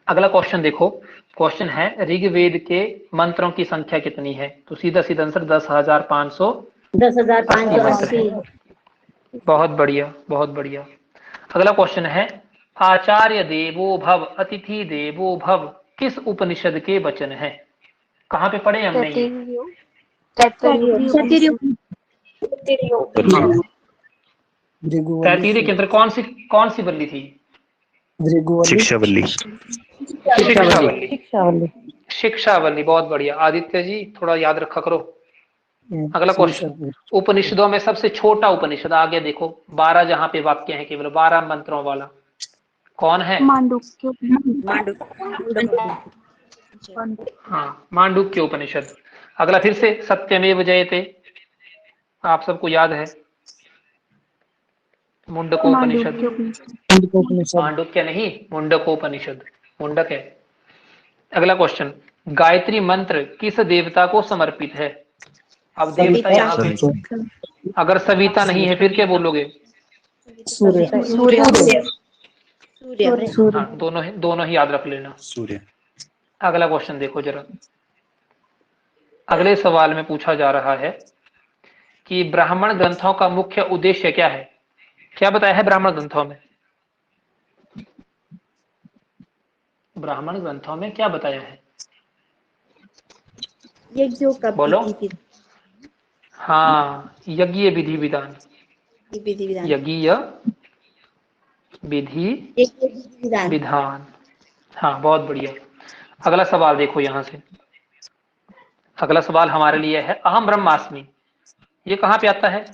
अगला क्वेश्चन देखो, क्वेश्चन है ऋग्वेद के मंत्रों की संख्या कितनी है? तो सीधा सीधा आंसर 10,500 मंत्र है। बहुत बढ़िया, बहुत बढ़िया। अगला क्वेश्चन है आचार्य देवो भव अतिथि देवो भव किस उपनिषद के वचन है? कहाँ पे पढ़े हमने ये? तैतीरी के अंदर कौन सी वल्ली थी? शिक्षावल्ली। शिक्षावल्ली। शिक्षावल्ली, बहुत बढ़िया। आदित्य जी थोड़ा याद रखा करो। अगला क्वेश्चन, उपनिषदों में सबसे छोटा उपनिषद, आगे देखो 12 जहां पे वाक्य है, केवल 12 मंत्रों वाला, कौन है? हाँ, मांडुक्य उपनिषद। अगला फिर से सत्यमेव जयते, आप सबको याद है, मुंडकोपनिषद। मांडुक्य नहीं, मुंडकोपनिषद, मुंडक है। अगला क्वेश्चन, गायत्री मंत्र किस देवता को समर्पित है? अब देवता यहाँ पे अगर सविता नहीं है फिर क्या बोलोगे? हाँ, दोनों ही याद रख लेना। सूर्य। अगला क्वेश्चन देखो जरा, अगले सवाल में पूछा जा रहा है कि ब्राह्मण ग्रंथों का मुख्य उद्देश्य क्या है? क्या बताया है ब्राह्मण ग्रंथों में? ब्राह्मण ग्रंथों में क्या बताया है? बोलो। हाँ, यज्ञ विधि विधान, यज्ञ विधि विधान। हाँ, बहुत बढ़िया। अगला सवाल देखो यहां से, अगला सवाल हमारे लिए है अहम ब्रह्मास्मि, ये कहाँ पे आता है?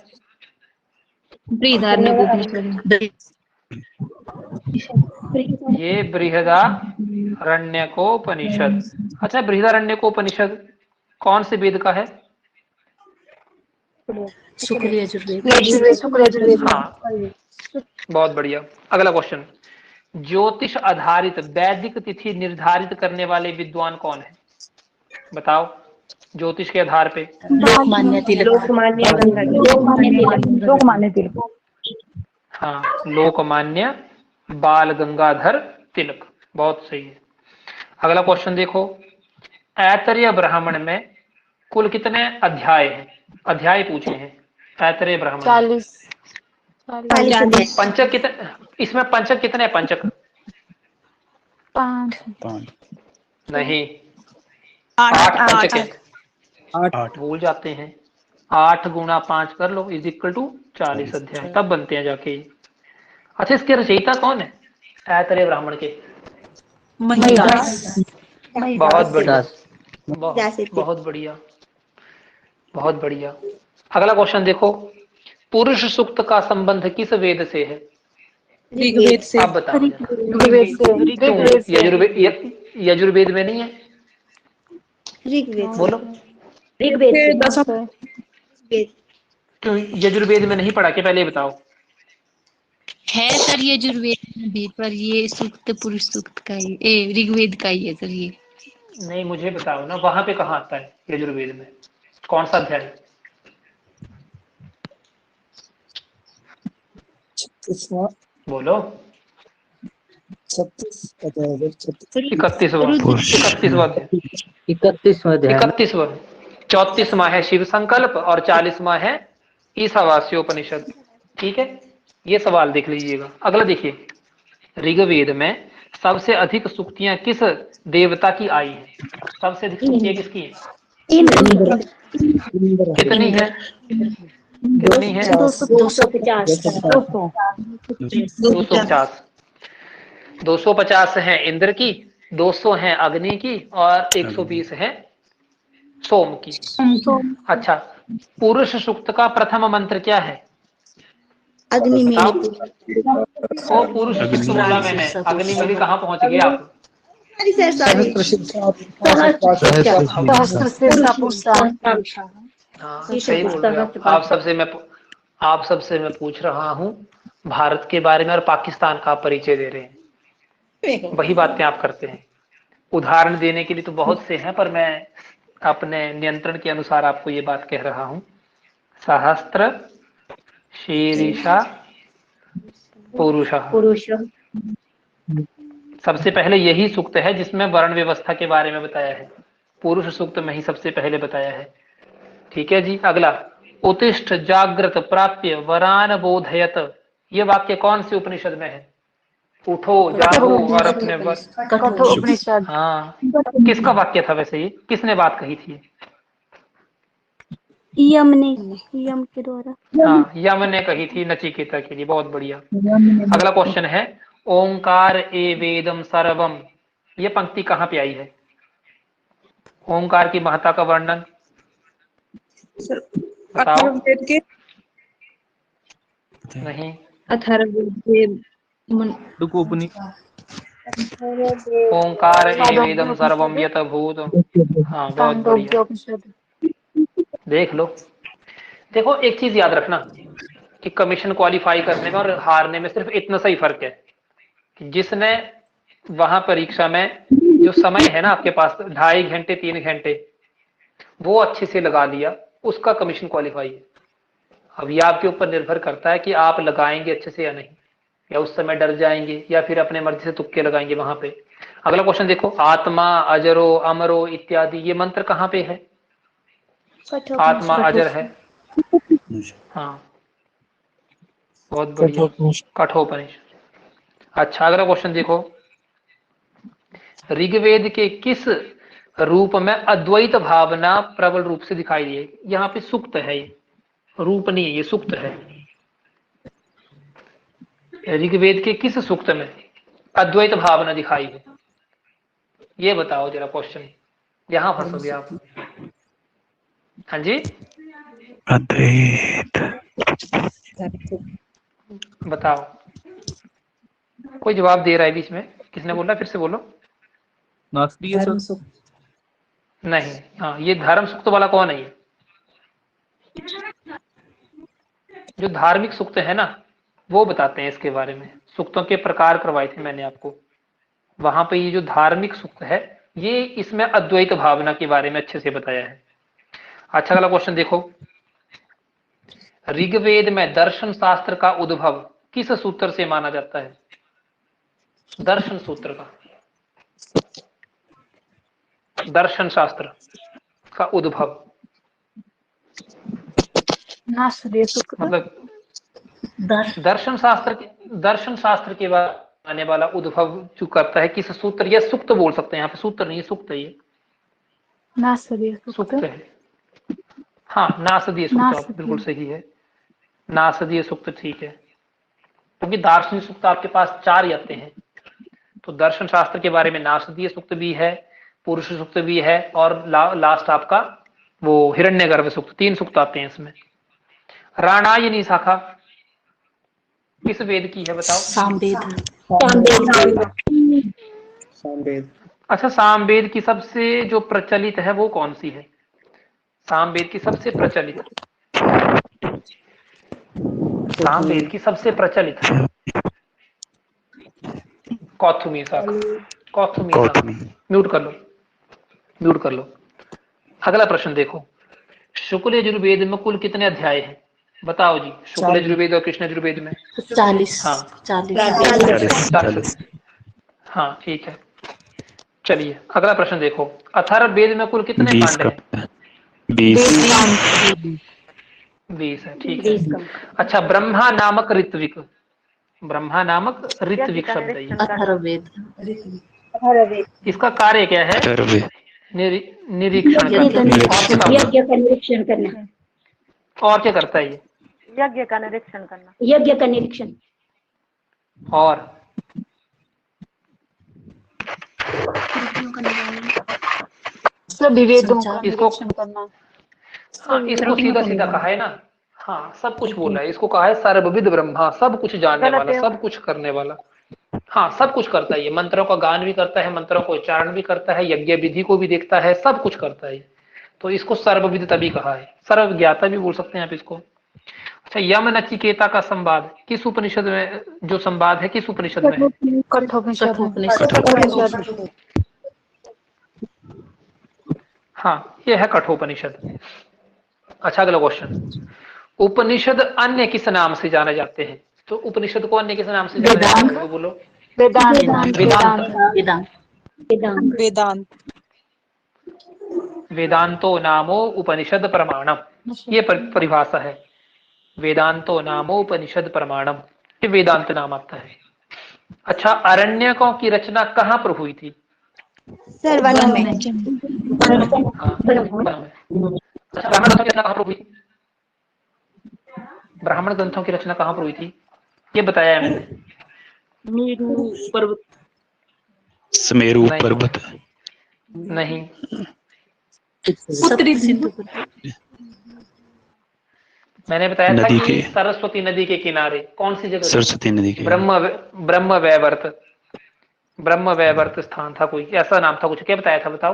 ये बृहदारण्यकोपनिषद। अच्छा, बृहदारण्यकोपनिषद कौन से वेद का है? हाँ, बहुत बढ़िया। अगला क्वेश्चन, ज्योतिष आधारित वैदिक तिथि निर्धारित करने वाले विद्वान कौन है? बताओ, ज्योतिष के आधार पे। लोकमान्य तिलक। हाँ, लोकमान्य बाल गंगाधर तिलक, बहुत सही है। अगला क्वेश्चन देखो, ऐतरेय ब्राह्मण में कुल कितने अध्याय हैं? अध्याय पूछे हैं ऐतरेय ब्राह्मण। 40। पंचक कितने? इसमें पंचक कितने? पंचक 5। नहीं, 8 पंचक है। 8 भूल जाते हैं। 8 गुणा 5 कर लो इज इक्वल टू 40 अध्याय, तब बनते हैं जाके। अच्छा, इसके रचयिता कौन है ऐतरेय ब्राह्मण के? बहुत बढ़िया, बहुत बढ़िया, बहुत बढ़िया। अगला क्वेश्चन देखो, पुरुष सूक्त का संबंध किस वेद से है? ऋग्वेद से। आप बताओ। यजुर्वेद में नहीं है? बोलो, क्यों यजुर्वेद में नहीं पढ़ा के? पहले बताओ। है सर यजुर्वेद में भी, पर ये सूक्त पुरुष सूक्त का ही, ऋग्वेद का ही है सर ये। नहीं, मुझे बताओ ना, वहां पे कहाँ आता है यजुर्वेद में? कौन सा अध्याय? बोलो। 31वां। 34वां है शिव संकल्प और 40वां है ईशावास्योपनिषद। ठीक है, ये सवाल देख लीजिएगा। अगला देखिए, ऋग्वेद में सबसे अधिक सूक्तियां किस देवता की आई हैं? सबसे अधिक सूक्तियां किसकी हैं? कितनी है? कितनी है? 250। 250 है इंद्र की, 200 है अग्नि की और 120 है सोम की। अच्छा, पुरुष सूक्त का प्रथम मंत्र क्या है? अग्नि में। वो पुरुष सूक्त बोला मैंने, अग्नि में भी कहाँ पहुंच गए आप? हाँ, सही बोल रहे हो आप। आप सबसे मैं पूछ रहा हूँ भारत के बारे में और पाकिस्तान का परिचय दे रहे हैं, वही बातें आप करते हैं। उदाहरण देने के लिए तो बहुत से हैं, पर मैं अपने नियंत्रण के अनुसार आपको ये बात कह रहा हूँ। सहस्त्र शीर्षा पुरुष, सबसे पहले यही सूक्त है जिसमें वर्ण व्यवस्था के बारे में बताया है, पुरुष सूक्त में ही सबसे पहले बताया है। ठीक है जी, अगला, उत्तिष्ठ जागृत प्राप्य वरान बोधयत, ये वाक्य कौन से उपनिषद में है? उठो जागो और अपने कठोपनिषद। हाँ, किसका वाक्य था वैसे ये? किसने बात कही थी? यम के द्वारा। हाँ, यम ने कही थी नचिकेता के लिए। बहुत बढ़िया। अगला क्वेश्चन है, ओंकार ए वेदम सर्वम, ये पंक्ति कहाँ पे आई है? ओंकार की महत्ता का वर्णन बताओ। अथर्ववेद के नहीं, अथर्ववेद के ओंकार ए वेदम सर्वम यत भूत। हाँ, बहुत बढ़िया। देख लो, देखो एक चीज याद रखना कि कमीशन क्वालिफाई करने में और हारने में सिर्फ इतना सा ही फर्क है कि जिसने वहां परीक्षा में जो समय है ना आपके पास 2.5 घंटे 3 घंटे, वो अच्छे से लगा लिया, उसका कमीशन क्वालिफाई है। अब ये आपके ऊपर निर्भर करता है कि आप लगाएंगे अच्छे से या नहीं, या उस समय डर जाएंगे या फिर अपने मर्जी से तुक्के लगाएंगे वहां पे। अगला क्वेश्चन देखो, आत्मा अजरो अमरो इत्यादि, ये मंत्र कहाँ पे है? आत्मा अजर है। हाँ, बहुत बढ़िया, कठोपनिषद। अच्छा, अगला क्वेश्चन देखो, ऋग्वेद के किस रूप में अद्वैत भावना प्रबल रूप से दिखाई दी है? यहाँ पे सुक्त है, ये रूप नहीं है, ये सुक्त है। ऋग्वेद के किस सूक्त में अद्वैत भावना दिखाई है? ये बताओ जरा क्वेश्चन, यहां फंसोगे आप। हाँ जी, अद्वैत बताओ। कोई जवाब दे रहा है बीच में? किसने बोला? फिर से बोलो। नहीं, हाँ, ये धर्म सूक्त वाला कौन है? ये जो धार्मिक सूक्त है ना, वो बताते हैं इसके बारे में। सूक्तों के प्रकार करवाए थे मैंने आपको, वहां पे ये जो धार्मिक सूक्त है, ये इसमें अद्वैत भावना के बारे में अच्छे से बताया है। अच्छा, अगला क्वेश्चन देखो, ऋग्वेद में दर्शन शास्त्र का उद्भव किस सूत्र से माना जाता है? दर्शन सूत्र का, दर्शन शास्त्र का उद्भव मतलब दर्शन शास्त्र के बाद आने वाला उद्भव जो करता है किस सूत्र या सूक्त बोल सकते हैं, यहाँ पे सूत्र नहीं, सूक्त है ये, सूक्त है। हाँ, नासदीय सूक्त बिल्कुल सही है, नासदीय सूक्त, ठीक है। क्योंकि दार्शनिक सूक्त आपके पास 4 आते हैं, तो दर्शन शास्त्र के बारे में नासदीय सूक्त भी है, पुरुष सूक्त भी है, और लास्ट आपका वो हिरण्यगर्भ सूक्त, 3 सूक्त आते हैं इसमें। राणायनी शाखा किस वेद की है बताओ? सामवेद। अच्छा, सामवेद की सबसे जो प्रचलित है वो कौन सी है? सामवेद की सबसे प्रचलित, सामवेद की सबसे प्रचलित कौथुमी शाखा, कौथुमी शाखा। म्यूट कर लो, म्यूट कर लो। अगला प्रश्न देखो, शुक्ल यजुर्वेद में कुल कितने अध्याय हैं? बताओ जी, शुक्ल यजुर्वेद और कृष्ण यजुर्वेद में 40। हाँ 40। हाँ, ठीक है। चलिए, अगला प्रश्न देखो, अथर्ववेद में कुल कितने कांड हैं? 20 है, ठीक है। अच्छा, ब्रह्मा नामक ऋत्विक, ब्रह्मा नामक ऋत्विक शब्द है ये। अथर्ववेद। इसका कार्य क्या है? निरीक्षण करना। यज्ञ का निरीक्षण करना। और क्या करता है ये? यज्ञ का निरीक्षण करना। यज्ञ का निरीक्षण और सभी वेदों का इसको निरीक्षण करना। हाँ, इसको सीधा सीधा कहा है ना, हाँ, सब कुछ बोला है, इसको कहा है सर्वविद ब्रह्मा, सब कुछ जानने वाला, सब कुछ करने वाला। हाँ, सब कुछ करता है ये, मंत्रों का गान भी करता है, मंत्रों को उच्चारण भी करता है, यज्ञ विधि को भी देखता है, सब कुछ करता है, तो इसको सर्वविद तभी कहा है, सर्वज्ञाता भी बोल सकते हैं आप इसको। अच्छा, यम नचिकेता का संवाद किस उपनिषद में, जो संवाद है किस उपनिषद में है? कठोपनिषद। हाँ, ये है कठोपनिषद। अच्छा, अगला क्वेश्चन, उपनिषद अन्य किस नाम से जाने जाते हैं? तो उपनिषद को अन्य किस नाम से जाना जाता है, बोलो? वेदांत वेदांत वेदांत वेदांत वेदांत वेदांत वेदांतो नामो उपनिषद प्रमाणम, ये परिभाषा है। वेदांतो नामो उपनिषद प्रमाणम, ये वेदांत नाम आता है। अच्छा, अरण्यकों की रचना कहाँ पर हुई थी? सर वन में हाँ, वन में। अच्छा, ब्राह्मण ग्रंथों की रचना कहाँ पर हुई थी? ब्राह्मण ग्रंथों की रचना कहाँ पर हुई थी, ये बताया है मैंने। मेरू पर्वत सुमेरु नहीं। पर्वत, नहीं, उत्तरी सिंधु मैंने बताया था नदी कि के सरस्वती नदी के किनारे कौन सी जगह थी? सरस्वती नदी के ब्रह्म वैवर्त स्थान था, कोई ऐसा नाम था कुछ, क्या बताया था बताओ,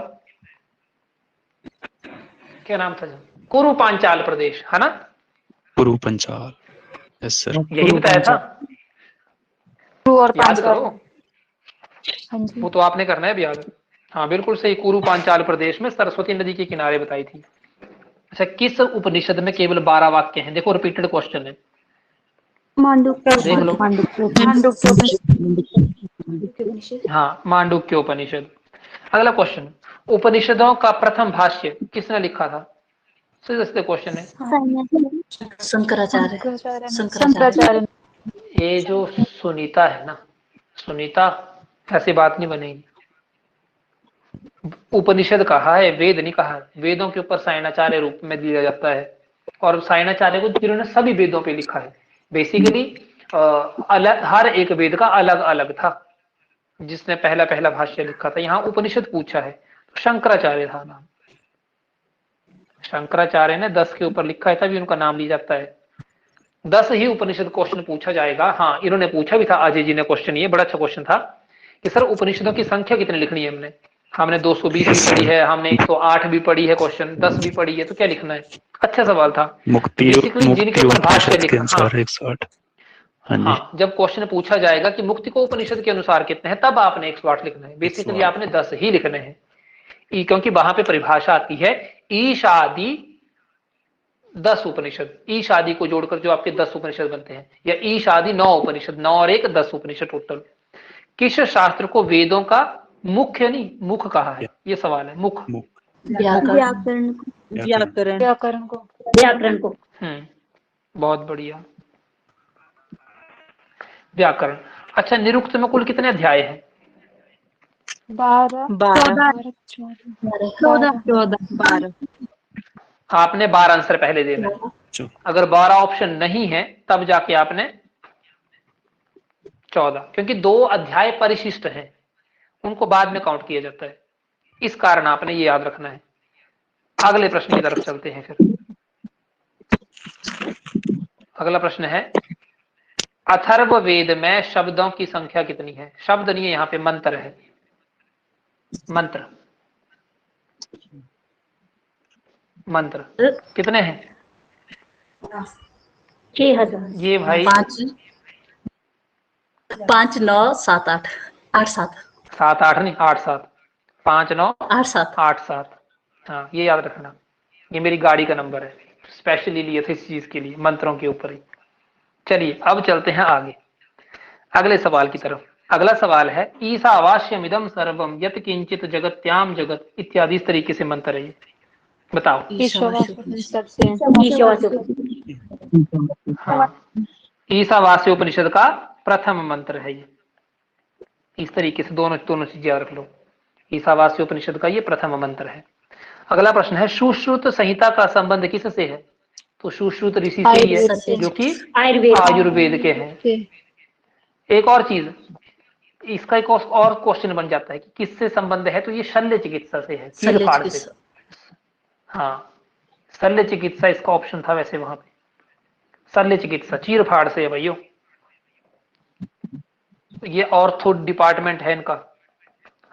क्या नाम था? कुरु पांचाल प्रदेश है ना, पूर्व पंचाल। Yes sir. यही बताया था। और याद करो, हाँ जी। वो तो आपने करना है अब याद। हाँ बिल्कुल सही, कुरु पांचाल प्रदेश में सरस्वती नदी के किनारे बताई थी। अच्छा, किस उपनिषद में केवल 12 वाक्य हैं? देखो रिपीटेड क्वेश्चन है, देख लो। हाँ, मांडुक्य उपनिषद। अगला क्वेश्चन, उपनिषदों का प्रथम भाष्य किसने लिखा था? सीधे सीधे क्वेश्चन है। शंकराचार्य ये जो सुनीता है ना, सुनीता, ऐसी बात नहीं बनेगी। उपनिषद कहा है, वेद नहीं कहा है। वेदों के ऊपर सायणाचार्य रूप में दिया जाता है, और सायणाचार्य को जिन्होंने सभी वेदों पे लिखा है। बेसिकली अलग, हर एक वेद का अलग अलग था, जिसने पहला पहला भाष्य लिखा था। यहाँ उपनिषद पूछा है तो शंकराचार्य था नाम। शंकराचार्य ने 10 के ऊपर लिखा है, तभी उनका नाम लिया जाता है। 10 ही उपनिषद क्वेश्चन पूछा जाएगा। हाँ, इन्होंने पूछा भी था, अजय जी ने क्वेश्चन, ये बड़ा अच्छा क्वेश्चन था कि सर उपनिषदों की संख्या कितनी लिखनी है। हमने 220 भी पढ़ी है, हमने 108 भी पढ़ी है, क्वेश्चन 10 भी पढ़ी है, तो क्या लिखना है? अच्छा सवाल था। मुक्ति बेसिकली जिनके ऊपर भाष्य उपनिषद के लिखा, अनुसार हाँ, 108। हाँ जी। हाँ, जब क्वेश्चन पूछा जाएगा कि मुक्ति को उपनिषद के अनुसार कितने हैं, तब आपने 108 लिखना है। बेसिकली आपने 10 ही लिखने हैं, क्योंकि वहां पे परिभाषा आती है ईशादि 10 उपनिषद। ईशादि को जोड़कर जो आपके 10 उपनिषद बनते हैं, या ईशादि 9 उपनिषद, 9 और 1 10 उपनिषद टोटल। किस शास्त्र को वेदों का मुख्य नहीं मुख कहा है? ये सवाल है। मुख, व्याकरण को बहुत बढ़िया, व्याकरण। अच्छा, निरुक्त में कुल कितने अध्याय हैं? 12 14 आपने 12 आंसर पहले देना है। अगर 12 ऑप्शन नहीं है तब जाके आपने 14, क्योंकि 2 अध्याय परिशिष्ट हैं, उनको बाद में काउंट किया जाता है। इस कारण आपने ये याद रखना है। अगले प्रश्न की तरफ चलते हैं फिर। अगला प्रश्न है, अथर्व वेद में शब्दों की संख्या कितनी है? शब्द नहीं है यहाँ पे, मंत्र है। मंत्र, मंत्र कितने हैं? 6000। ये भाई 5 9 7 8 8 7 7 8 नहीं, 8 7, 5 9 8 7 8 7। हाँ, ये याद रखना, ये मेरी गाड़ी का नंबर है, स्पेशली लिए थे इस चीज के लिए, मंत्रों के ऊपर ही। चलिए अब चलते हैं आगे, अगले सवाल की तरफ। अगला सवाल है, ईशावास्यमिदं सर्वम यत् किंचित जगत्याम जगत इत्यादि। इस तरीके से मंत्र है ये, बताओ। हाँ, ईशावास्य उपनिषद का प्रथम मंत्र है ये। इस तरीके से दोनों चीजें याद रख लो। ईशावास्य उपनिषद का ये प्रथम मंत्र है। अगला प्रश्न है, सुश्रुत संहिता का संबंध किससे है? तो सुश्रुत ऋषि से ही है, जो कि आयुर्वेद के हैं। एक और चीज, इसका एक और क्वेश्चन बन जाता है कि किससे संबंध है, तो ये शल्य चिकित्सा से है, चीरफाड़ से। हाँ, शल्य चिकित्सा इसका ऑप्शन था वैसे वहां पे। शल्य चिकित्सा चीरफाड़ से है भाइयों, ये ऑर्थो डिपार्टमेंट है इनका,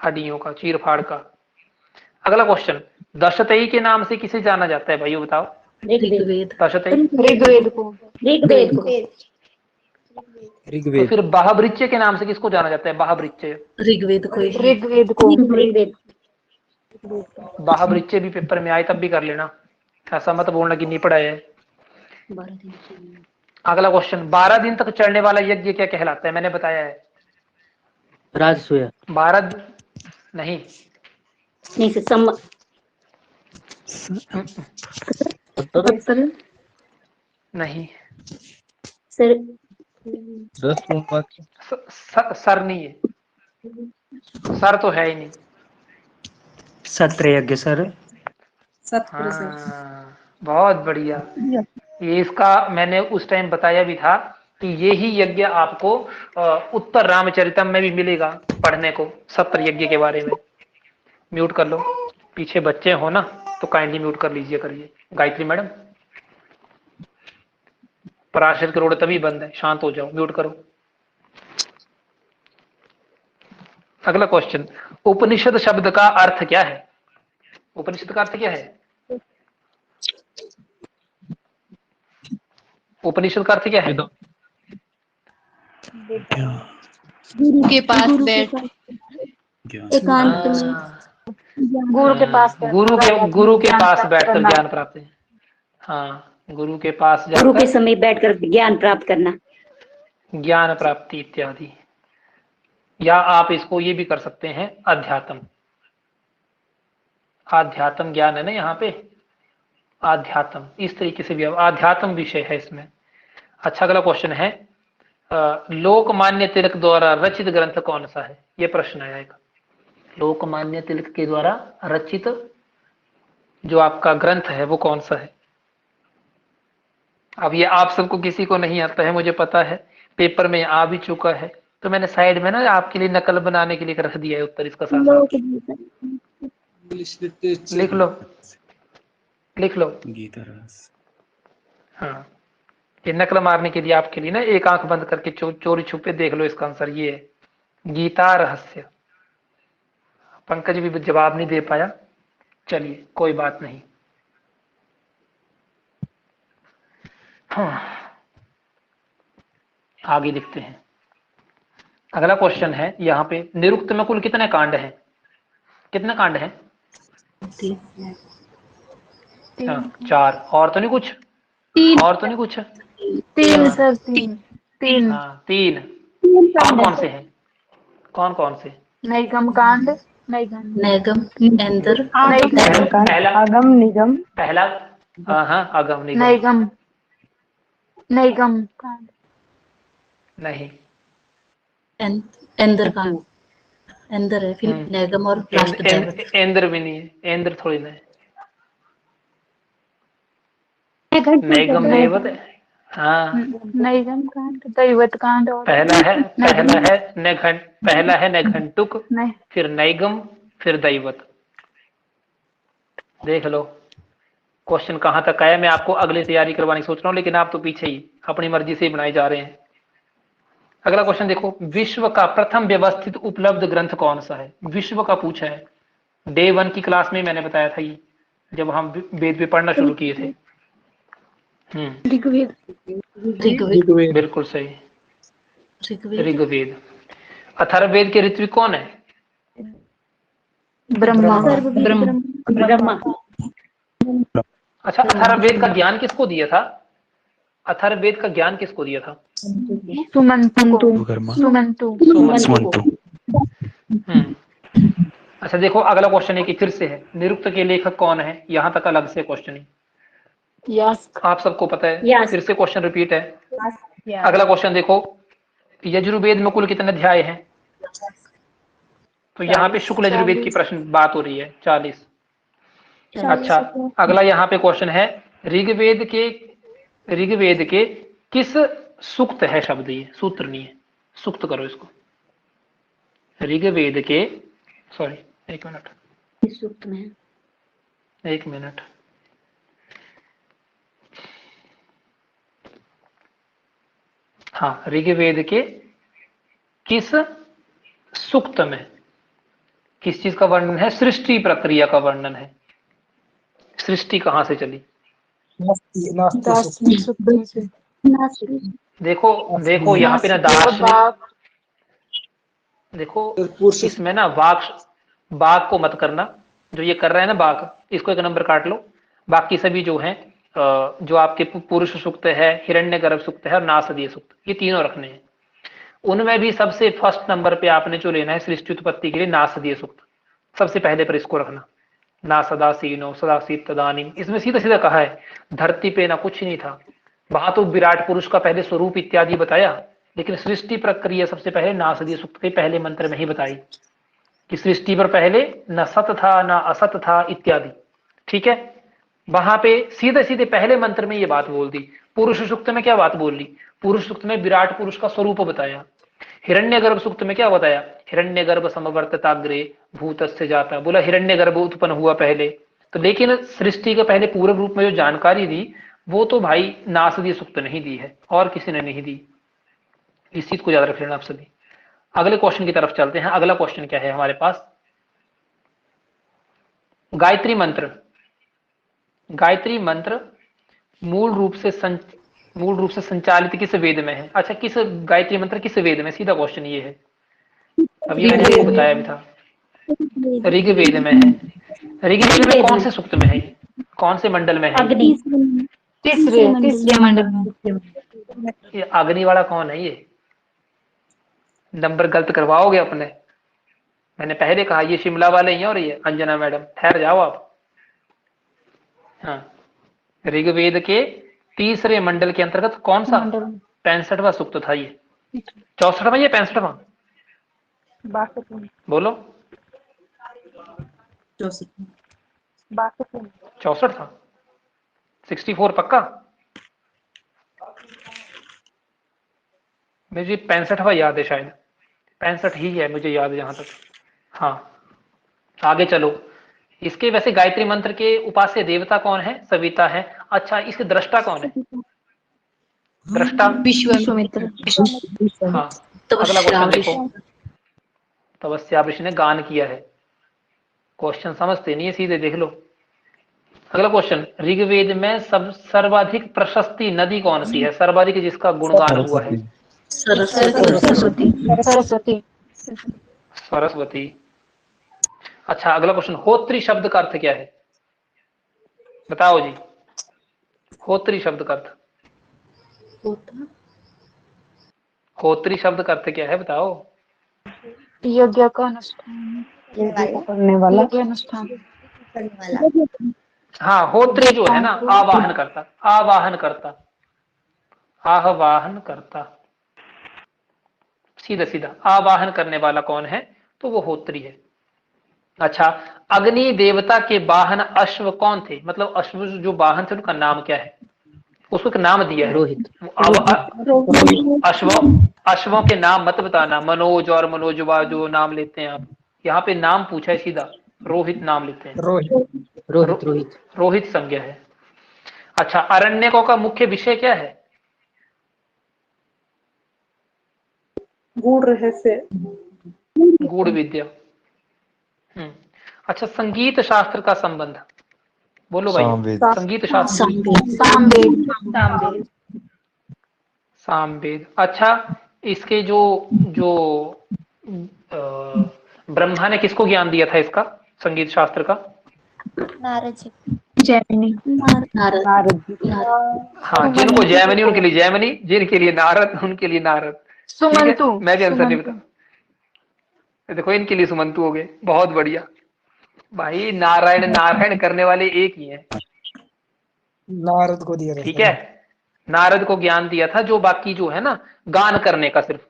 हड्डियों का, चीरफाड़ का। अगला क्वेश्चन, दशतई के नाम से किसे जाना जाता है भाइयों, बताओ। दशतई, तो फिर बाहवृच्य के नाम से किसको जाना जाता है? बाहवृच्य, ऋग्वेद को बाहवृच्य भी पेपर में आए तब भी कर लेना, ऐसा मत बोलना कि नहीं पढ़ा है। अगला क्वेश्चन, 12 दिन तक चलने वाला यज्ञ क्या कहलाता है? मैंने बताया है, राजसूय। भारत नहीं। नहीं सर, सम नहीं सर, सर नहीं है, सर तो है ही नहीं। सत्र यज्ञ सर। हाँ, बहुत बढ़िया। ये इसका मैंने उस टाइम बताया भी था कि ये ही यज्ञ आपको उत्तर रामचरितम में भी मिलेगा पढ़ने को, सत्र यज्ञ के बारे में। म्यूट कर लो, पीछे बच्चे हो ना तो काइंडली म्यूट कर लीजिए करिए। गायत्री मैडम, पराशर के रोड तभी बंद है, शांत हो जाओ, म्यूट करो। अगला क्वेश्चन, उपनिषद शब्द का अर्थ क्या है? उपनिषद का अर्थ क्या है? उपनिषद का अर्थ क्या है? गुरु के पास बैठ, एकांत में गुरु के पास गुरु के पास बैठकर ज्ञान प्राप्त है। हाँ, गुरु के पास गुरु के जाकर समय बैठकर ज्ञान प्राप्त करना। ज्ञान प्राप्ति इत्यादि। या आप इसको ये भी कर सकते हैं, अध्यात्म। आध्यात्म ज्ञान है ना यहाँ पे, आध्यात्म, इस तरीके से भी आध्यात्म विषय है इसमें। अच्छा, अगला क्वेश्चन है, लोकमान्य तिलक द्वारा रचित ग्रंथ कौन सा है? ये प्रश्न आएगा। लोकमान्य तिलक के द्वारा रचित जो आपका ग्रंथ है वो कौन सा है? अब ये आप सबको किसी को नहीं आता है, मुझे पता है, पेपर में आ भी चुका है, तो मैंने साइड में ना आपके लिए नकल बनाने के लिए रख दिया है उत्तर इसका साथ। लिख लो, लिख लो। गीता रस। हाँ, ये नकल मारने के लिए आपके लिए ना, एक आंख बंद करके चोरी छुपे देख लो इसका आंसर। ये है गीता रहस्य। पंकज भी जवाब नहीं दे पाया, चलिए कोई बात नहीं। हाँ, आगे लिखते हैं। अगला क्वेश्चन है यहाँ पे, निरुक्त में कुल कितने कांड हैं? कितने कांड हैं? हाँ, 4। और तो नहीं कुछ? और तो नहीं कुछ? 3 सर, 3। हाँ, 3। कौन कौन से हैं? कौन कौन से? नैगम कांड, नैगम, इंद्र, पहला आगम निगम, पहला हाँ, आगम निगम। नैगम कांड नहीं, इंद्र का इंद्र है, फिर नैगम और लास्ट दैवत। इंद्र भी नहीं है, इंद्र थोड़ी ना है। नैगम दैवत है। हाँ, नैगम कांड, दैवत कांड, और पहला है नैघंटुक, फिर नैगम, फिर दैवत। देख लो क्वेश्चन कहां तक आया। मैं आपको अगले तैयारी करवाने की सोच रहा हूँ, लेकिन आप तो पीछे ही अपनी मर्जी से ही बनाए जा रहे हैं। अगला क्वेश्चन देखो, विश्व का प्रथम व्यवस्थित उपलब्ध ग्रंथ कौन सा है? विश्व का पूछा है। डे 1 की क्लास में मैंने बताया था, ये जब हम वेद पे पढ़ना शुरू किए थे। ऋग्वेद। बिल्कुल सही, ऋग्वेद। ऋग्वेद। अथर्ववेद के ऋत्विक कौन है? ब्रह्मा। अच्छा, अथर्ववेद का ज्ञान किसको दिया था? अथर्ववेद का ज्ञान किसको दिया था? सुमंतु। अच्छा देखो, अगला क्वेश्चन है कि फिर से है, निरुक्त के लेखक कौन है? यहां तक अलग से क्वेश्चन है, आप सबको पता है। फिर से क्वेश्चन रिपीट है। अगला क्वेश्चन देखो, यजुर्वेद में कुल कितने अध्याय हैं? तो यहाँ पे शुक्ल यजुर्वेद की प्रश्न बात हो रही है, 40। अच्छा, अगला यहाँ पे क्वेश्चन है, ऋग्वेद के किस सूक्त है शब्द? ये सूत्र नहीं है, सूक्त करो इसको। ऋग्वेद के, सॉरी, एक मिनट, सूक्त में, एक मिनट। हाँ, ऋग्वेद के किस सूक्त में किस चीज का वर्णन है? सृष्टि प्रक्रिया का वर्णन है। सृष्टि कहां से चली? देखो देखो यहाँ पे ना दार्शनिक, देखो इसमें ना बाघ को मत करना। जो ये कर रहा है ना बाघ, इसको 1 नंबर काट लो। बाकी सभी जो हैं, जो आपके पुरुष सूक्त है, हिरण्यगर्भ सूक्त है और नासदीय सूक्त, ये तीनों रखने हैं। उनमें भी सबसे फर्स्ट नंबर पे आपने जो लेना है सृष्टि उत्पत्ति के लिए नासदीय सूक्त, सबसे पहले पर इसको रखना। ना सदासीनो सदासी तदानीम, इसमें सीधा सीधा कहा है धरती पे ना कुछ नहीं था। वहां तो विराट पुरुष का पहले स्वरूप इत्यादि बताया, लेकिन सृष्टि प्रक्रिया सबसे पहले नासदीय सूक्त के पहले मंत्र में ही बताई कि सृष्टि पर पहले न सत था न असत था इत्यादि। ठीक है, वहां पे सीधे सीधे पहले मंत्र में ये बात बोल दी। पुरुष सूक्त में क्या बात बोल ली? पुरुष सूक्त में विराट पुरुष का स्वरूप बताया। हिरण्यगर्भ सूक्त में क्या बताया? हिरण्यगर्भ समवर्तताग्रे भूतस्य जाता, बोला हिरण्यगर्भ उत्पन्न हुआ पहले। तो लेकिन सृष्टि के पहले पूरे रूप में जो जानकारी दी वो तो भाई नासदीय सूक्त नहीं दी है, और किसी ने नहीं दी। इस चीज को याद रख लेना आप सभी। अगले क्वेश्चन की तरफ चलते हैं। अगला क्वेश्चन क्या है हमारे पास? गायत्री मंत्र। गायत्री मंत्र मूल रूप से संचालित किस वेद में है? अच्छा, किस गायत्री मंत्र किस वेद में? सीधा क्वेश्चन ये है। अब ये मैंने आपको बताया भी था, ऋग्वेद में है। ऋग्वेद में कौन से सूक्त में है? कौन से मंडल में है? तीसरे मंडल में। ये अग्नि वाला कौन है? ये नंबर गलत करवाओगे अपने। मैंने पहले कहा ये शिमला वाले ही हैं। और ये अंजना मैडम ठहर जाओ आप। हाँ, ऋग्वेद के तीसरे मंडल के अंतर्गत कौन सा 65वां सूक्त था? ये 64वां या 65वां? बोलो। 64 था। 64 पक्का? मुझे 65वां याद है, शायद 65 ही है मुझे याद जहां तक। हाँ, आगे चलो। इसके वैसे गायत्री मंत्र के उपास्य देवता कौन है? सविता है। अच्छा, इसके दृष्टा कौन है? दृष्टा विश्वामित्र। हाँ, अगला क्वेश्चन देखो। तपस्या ऋषि ने गान किया है। क्वेश्चन समझते नहीं है, सीधे देख लो। अगला क्वेश्चन, ऋग्वेद में सर्वाधिक प्रशस्ति नदी कौन सी है? सर्वाधिक जिसका गुणगान हुआ है? सरस्वती। अच्छा, अगला क्वेश्चन, होत्री शब्द का अर्थ क्या है? बताओ जी, होत्री शब्द का अर्थ। होत्री शब्द का अर्थ क्या है? बताओ। यज्ञ का अनुष्ठान करने वाला, अनुष्ठान। हाँ, होत्री जो है ना, आवाहन करता, आवाहन करता, आह्वाहन करता, सीधा सीधा आवाहन करने वाला कौन है? तो वो होत्री है। अच्छा, अग्नि देवता के वाहन अश्व कौन थे? मतलब अश्व जो वाहन थे उनका नाम क्या है? उसको एक नाम दिया है। रोहित। अश्वों के नाम मत बताना, मनोज और मनोजवा जो नाम लेते हैं आप। यहाँ पे नाम पूछा है सीधा, रोहित नाम लेते हैं। रोहित संज्ञा है। अच्छा, अरण्यकों का मुख्य विषय क्या है? गूढ़ रहस्य, गूढ़ विद्या। अच्छा, संगीत शास्त्र का संबंध बोलो भाई। संगीत शास्त्र, सामवेद। अच्छा, इसके जो जो ब्रह्मा ने किसको ज्ञान दिया था इसका, संगीत शास्त्र का? जैमिनी। हाँ, जिनको जैमिनी उनके लिए जैमिनी, जिनके लिए नारद उनके लिए नारद। सुमंतु। मैं भी आंसर नहीं बता। देखो, इनके लिए सुमंतु हो गए। बहुत बढ़िया भाई। नारायण नारायण करने वाले एक ही हैं। नारद को दिया। ठीक है, नारद को ज्ञान दिया था, जो बाकी जो है ना गान करने का, सिर्फ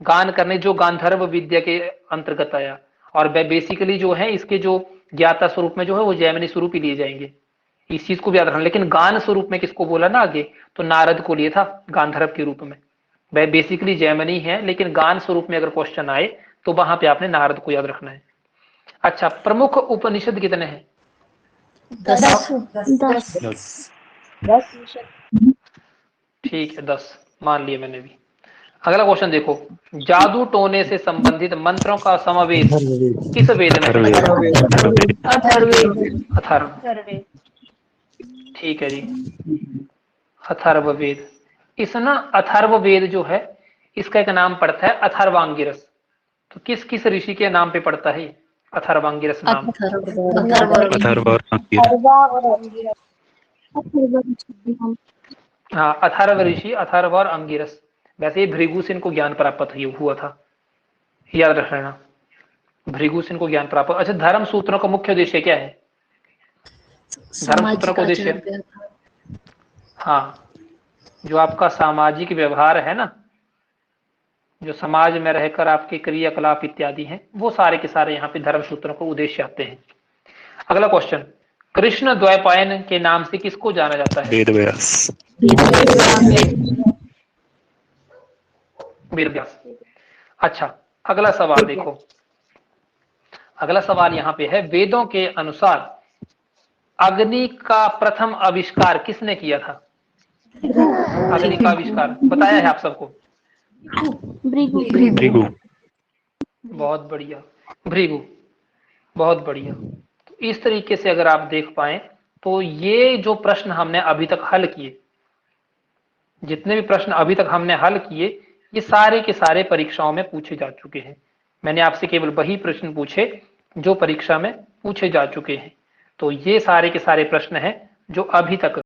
गान करने, जो गांधर्व विद्या के अंतर्गत आया। और बेसिकली जो है इसके जो ज्ञाता स्वरूप में जो है वो जैमिनी स्वरूप ही लिए जाएंगे। इस चीज को भी याद रखना। लेकिन गान स्वरूप में किसको बोला ना आगे, तो नारद को लिए था गांधर्व के रूप में। वह बेसिकली जैमिनी है, लेकिन गान स्वरूप में अगर क्वेश्चन आए तो वहां पे आपने नारद को याद रखना है। अच्छा, प्रमुख उपनिषद कितने हैं? 10। ठीक है, 10 मान लिया मैंने भी। अगला क्वेश्चन देखो, जादू टोने से संबंधित मंत्रों का समावेश किस वेद में है? अथर्व। ठीक है जी, अथर्व वेद। इस ना अथर्व वेद जो है इसका एक नाम पड़ता है अथर्वांगिरस। तो किस किस ऋषि के नाम पे पड़ता है अथर्वांगिरस नाम? हाँ, अथर्व ऋषि, अथर्व और अंगिरस। वैसे ही भृगुसेन को ज्ञान प्राप्त हुआ था, याद रख लेना, भृगुसेन को ज्ञान प्राप्त। अच्छा, धर्म सूत्रों का मुख्य उद्देश्य क्या है? धर्म सूत्रों का उद्देश्य, हाँ, जो आपका सामाजिक व्यवहार है ना, जो समाज में रहकर आपके क्रियाकलाप इत्यादि हैं, वो सारे के सारे यहाँ पे धर्म सूत्रों को उद्देश्य आते हैं। अगला क्वेश्चन, कृष्ण द्वैपायन के नाम से किसको जाना जाता है? वेद व्यास। वेद व्यास। अच्छा, अगला सवाल देखो, अगला सवाल यहाँ पे है, वेदों के अनुसार अग्नि का प्रथम आविष्कार किसने किया था? अग्नि का आविष्कार बताया है आप सबको? भृगु। बहुत बढ़िया, भृगु, बहुत बढ़िया। तो इस तरीके से अगर आप देख पाए तो ये जो प्रश्न हमने अभी तक हल किए, जितने भी प्रश्न अभी तक हमने हल किए, ये सारे के सारे परीक्षाओं में पूछे जा चुके हैं। मैंने आपसे केवल वही प्रश्न पूछे जो परीक्षा में पूछे जा चुके हैं। तो ये सारे के सारे प्रश्न हैं जो अभी तक